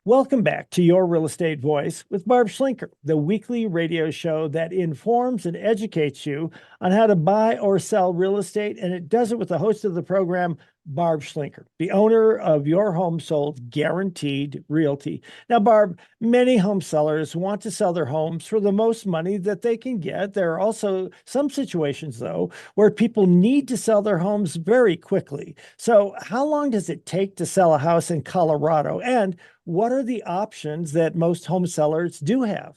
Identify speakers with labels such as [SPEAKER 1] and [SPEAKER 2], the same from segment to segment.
[SPEAKER 1] Welcome back to Your Real Estate Voice with Barb Schlinker, the weekly radio show that informs and educates you on how to buy or sell real estate. And it does it with the host of the program, Barb Schlinker, the owner of Your Home Sold Guaranteed Realty. Now, Barb, many home sellers want to sell their homes for the most money that they can get. There are also some situations, though, where people need to sell their homes very quickly. So, how long does it take to sell a house in Colorado? And what are the options that most home sellers do have?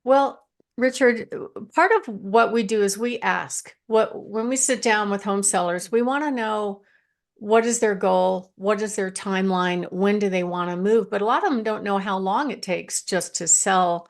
[SPEAKER 2] Well, Richard, part of what we do is we ask when we sit down with home sellers, we want to know what is their goal, what is their timeline, when do they want to move? But a lot of them don't know how long it takes just to sell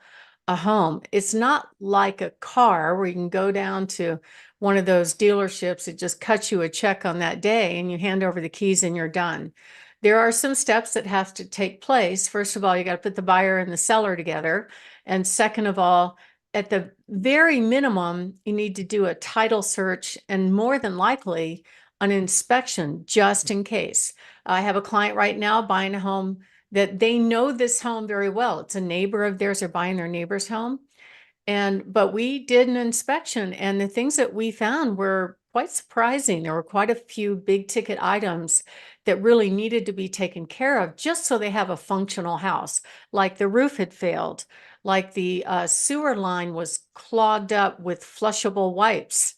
[SPEAKER 2] a home. It's not like a car where you can go down to one of those dealerships that just cuts you a check on that day and you hand over the keys and you're done. There are some steps that have to take place. First of all, you got to put the buyer and the seller together. And second of all, at the very minimum, you need to do a title search and more than likely an inspection just in case. I have a client right now buying a home that they know this home very well. It's a neighbor of theirs. They're buying their neighbor's home. But we did an inspection and the things that we found were quite surprising. There were quite a few big ticket items that really needed to be taken care of just so they have a functional house. Like the roof had failed, like the sewer line was clogged up with flushable wipes,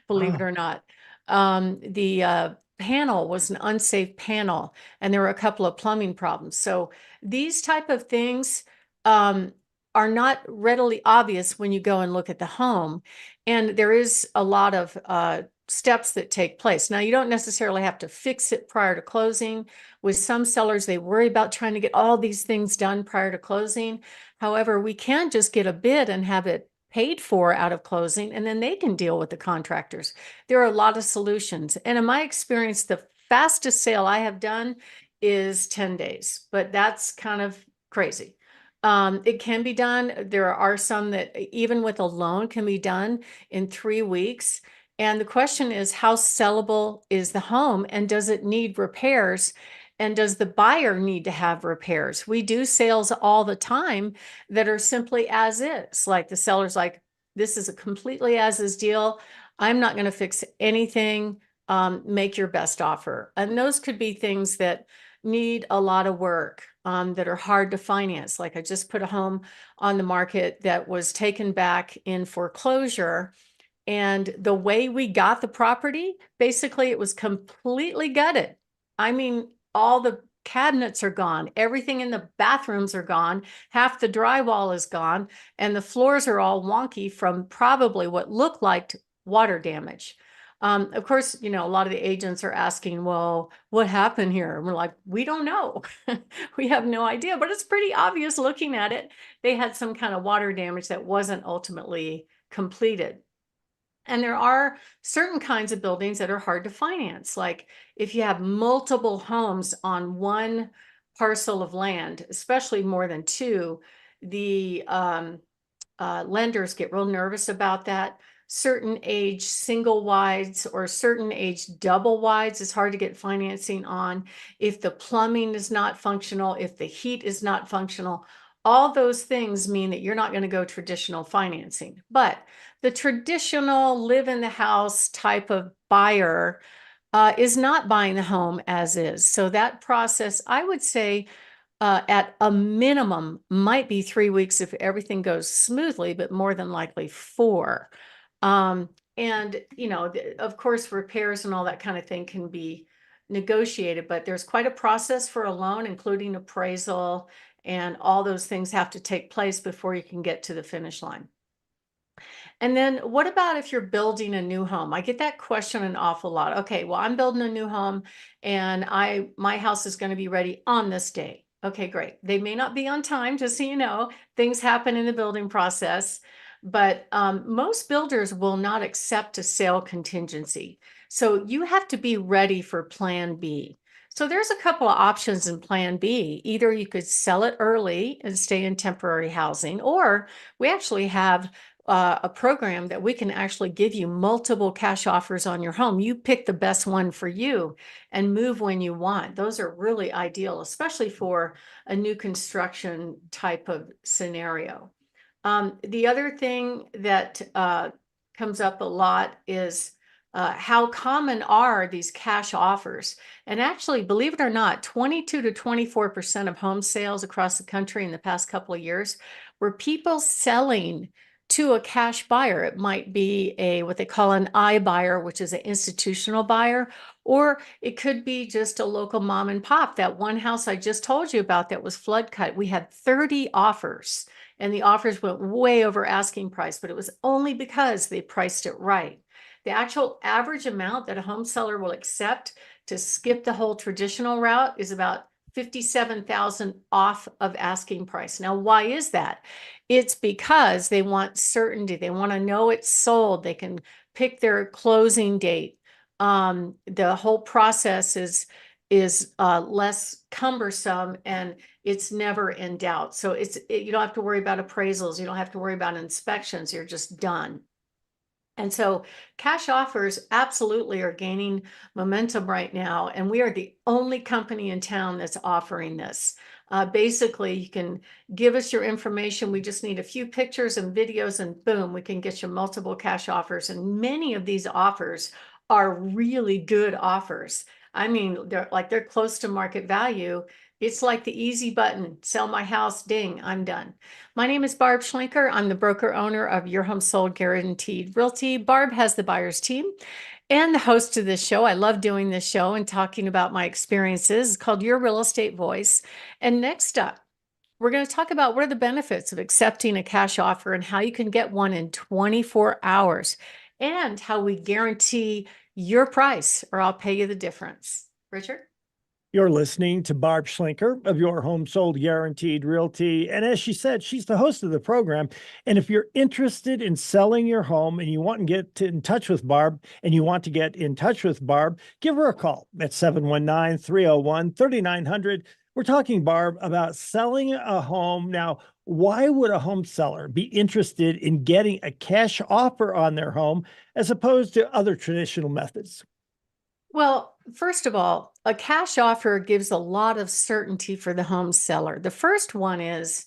[SPEAKER 2] believe it
[SPEAKER 1] Ah,
[SPEAKER 2] or not. The panel was an unsafe panel and there were a couple of plumbing problems. So these type of things, are not readily obvious when you go and look at the home. And there is a lot of steps that take place. Now, you don't necessarily have to fix it prior to closing. With some sellers, they worry about trying to get all these things done prior to closing. However, we can just get a bid and have it paid for out of closing, and then they can deal with the contractors. There are a lot of solutions. And in my experience, the fastest sale I have done is 10 days, but that's kind of crazy. It can be done. There are some that even with a loan can be done in 3 weeks. And the question is, how sellable is the home and does it need repairs? And does the buyer need to have repairs? We do sales all the time that are simply as is. Like the seller's like, this is a completely as is deal. I'm not going to fix anything. Make your best offer. And those could be things that need a lot of work, that are hard to finance. Like I just put a home on the market that was taken back in foreclosure. And the way we got the property, basically it was completely gutted. I mean, all the cabinets are gone. Everything in the bathrooms are gone. Half the drywall is gone. And the floors are all wonky from probably what looked like water damage. Of course, a lot of the agents are asking, well, what happened here? And we're like, we don't know. We have no idea, but it's pretty obvious looking at it. They had some kind of water damage that wasn't ultimately completed. And there are certain kinds of buildings that are hard to finance. Like if you have multiple homes on one parcel of land, especially more than two, the lenders get real nervous about that. Certain age single wides or certain age double wides is hard to get financing on. If the plumbing is not functional, if the heat is not functional, all those things mean that you're not going to go traditional financing. But the traditional live in the house type of buyer is not buying the home as is. So that process, I would say, at a minimum might be 3 weeks if everything goes smoothly, but more than likely 4. And of course, repairs and all that kind of thing can be negotiated, but there's quite a process for a loan, including appraisal, and all those things have to take place before you can get to the finish line. And then what about if you're building a new home? I get that question an awful lot. Okay, well, I'm building a new home and my house is going to be ready on this day. Okay, great. They may not be on time, just so you know, things happen in the building process, but most builders will not accept a sale contingency. So you have to be ready for plan B. So there's a couple of options in plan B. Either you could sell it early and stay in temporary housing, or we actually have a program that we can actually give you multiple cash offers on your home. You pick the best one for you and move when you want. Those are really ideal, especially for a new construction type of scenario. The other thing that comes up a lot is how common are these cash offers? And actually, believe it or not, 22 to 24% of home sales across the country in the past couple of years were people selling to a cash buyer. It might be a what they call an iBuyer, which is an institutional buyer, or it could be just a local mom and pop. That one house I just told you about that was flood cut, we had 30 offers, and the offers went way over asking price, but it was only because they priced it right. The actual average amount that a home seller will accept to skip the whole traditional route is about 57,000 off of asking price. Now, why is that? It's because they want certainty. They want to know it's sold. They can pick their closing date. The whole process is less cumbersome, and it's never in doubt. So you don't have to worry about appraisals. You don't have to worry about inspections. You're just done. And so cash offers absolutely are gaining momentum right now. And we are the only company in town that's offering this. Basically, you can give us your information. We just need a few pictures and videos, and boom, we can get you multiple cash offers. And many of these offers are really good offers. I mean, they're close to market value. It's like the easy button, sell my house, ding, I'm done. My name is Barb Schlinker. I'm the broker owner of Your Home Sold Guaranteed Realty. Barb has the buyer's team and the host of this show. I love doing this show and talking about my experiences. It's called Your Real Estate Voice. And next up, we're going to talk about what are the benefits of accepting a cash offer and how you can get one in 24 hours and how we guarantee your price or I'll pay you the difference. Richard?
[SPEAKER 1] You're listening to Barb Schlinker of Your Home Sold Guaranteed Realty. And as she said, she's the host of the program. And if you're interested in selling your home and you want to get in touch with Barb, give her a call at 719-301-3900. We're talking, Barb, about selling a home. Now, why would a home seller be interested in getting a cash offer on their home as opposed to other traditional methods?
[SPEAKER 2] Well, first of all, a cash offer gives a lot of certainty for the home seller. The first one is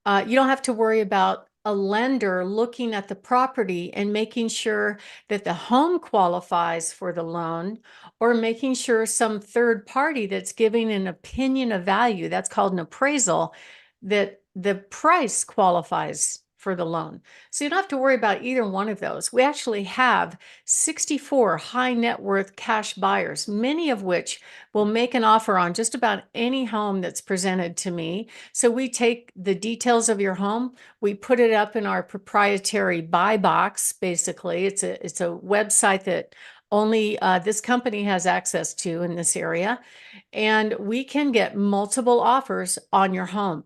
[SPEAKER 2] you don't have to worry about a lender looking at the property and making sure that the home qualifies for the loan, or making sure some third party that's giving an opinion of value, that's called an appraisal, that the price qualifies for the loan. So you don't have to worry about either one of those. We actually have 64 high net worth cash buyers, many of which will make an offer on just about any home that's presented to me. So we take the details of your home, we put it up in our proprietary buy box. Basically, it's a website that only this company has access to in this area, and we can get multiple offers on your home.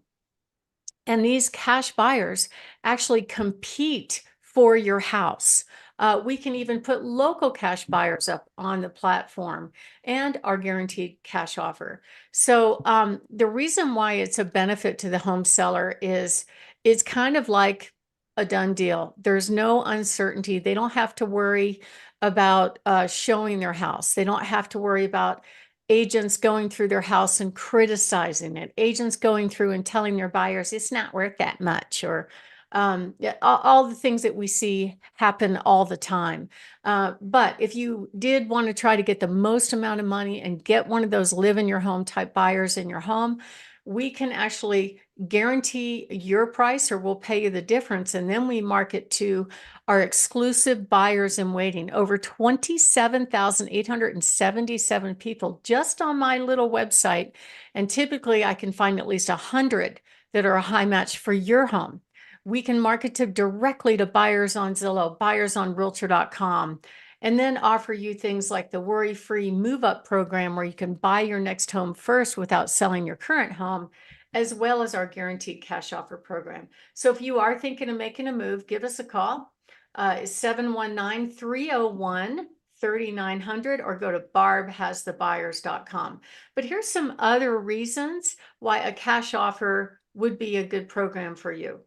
[SPEAKER 2] And these cash buyers actually compete for your house. We can even put local cash buyers up on the platform and our guaranteed cash offer. So the reason why it's a benefit to the home seller is it's kind of like a done deal. There's no uncertainty. They don't have to worry about showing their house. They don't have to worry about agents going through their house and criticizing it, agents going through and telling their buyers it's not worth that much, or yeah, all the things that we see happen all the time. But if you did want to try to get the most amount of money and get one of those live in your home type buyers in your home, we can actually guarantee your price or we'll pay you the difference. And then we market to our exclusive buyers in waiting, over 27,877 people just on my little website. And typically I can find at least 100 that are a high match for your home. We can market to directly to buyers on Zillow, buyers on Realtor.com, and then offer you things like the worry-free move-up program where you can buy your next home first without selling your current home, as well as our guaranteed cash offer program. So if you are thinking of making a move, give us a call. 719-301-3900 or go to barbhasthebuyers.com. But here's some other reasons why a cash offer would be a good program for you.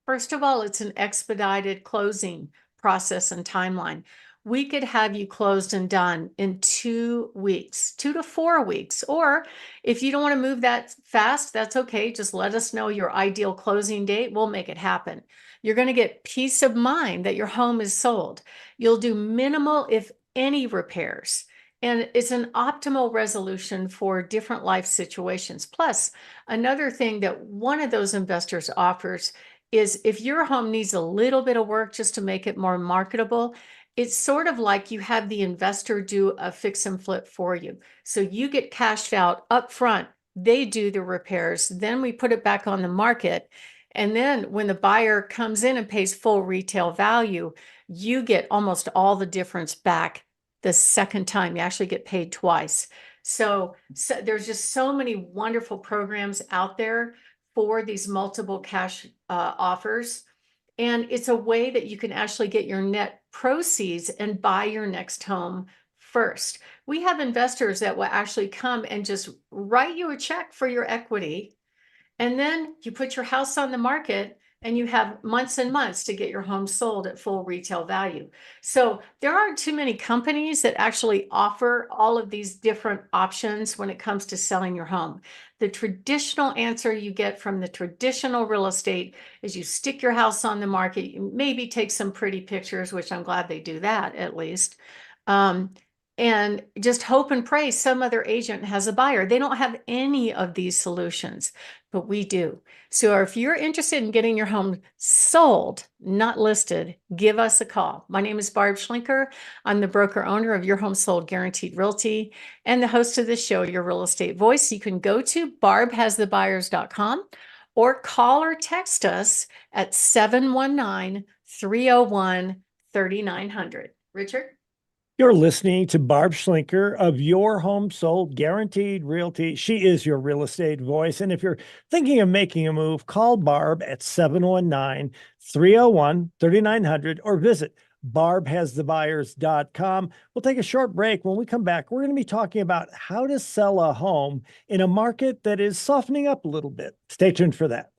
[SPEAKER 2] First of all, it's an expedited closing process and timeline. We could have you closed and done in 2 weeks, 2 to 4 weeks. Or if you don't want to move that fast, that's okay. Just let us know your ideal closing date. We'll make it happen. You're going to get peace of mind that your home is sold. You'll do minimal, if any, repairs. And it's an optimal resolution for different life situations. Plus, another thing that one of those investors offers is if your home needs a little bit of work just to make it more marketable, it's sort of like you have the investor do a fix and flip for you. So you get cashed out up front, they do the repairs, then we put it back on the market. And then when the buyer comes in and pays full retail value, you get almost all the difference back the second time. You actually get paid twice. So there's just so many wonderful programs out there for these multiple cash offers. And it's a way that you can actually get your net proceeds and buy your next home first. We have investors that will actually come and just write you a check for your equity. And then you put your house on the market and you have months and months to get your home sold at full retail value. So there aren't too many companies that actually offer all of these different options when it comes to selling your home. The traditional answer you get from the traditional real estate is you stick your house on the market, you maybe take some pretty pictures, which I'm glad they do that at least. And just hope and pray some other agent has a buyer. They don't have any of these solutions, but we do. So if you're interested in getting your home sold, not listed, give us a call. My name is Barb Schlinker. I'm the broker owner of Your Home Sold Guaranteed Realty and the host of the show, Your Real Estate Voice. You can go to barbhasthebuyers.com or call or text us at 719-301-3900. Richard?
[SPEAKER 1] You're listening to Barb Schlinker of Your Home Sold Guaranteed Realty. She is your real estate voice. And if you're thinking of making a move, call Barb at 719-301-3900 or visit barbhasthebuyers.com. We'll take a short break. When we come back, we're going to be talking about how to sell a home in a market that is softening up a little bit. Stay tuned for that.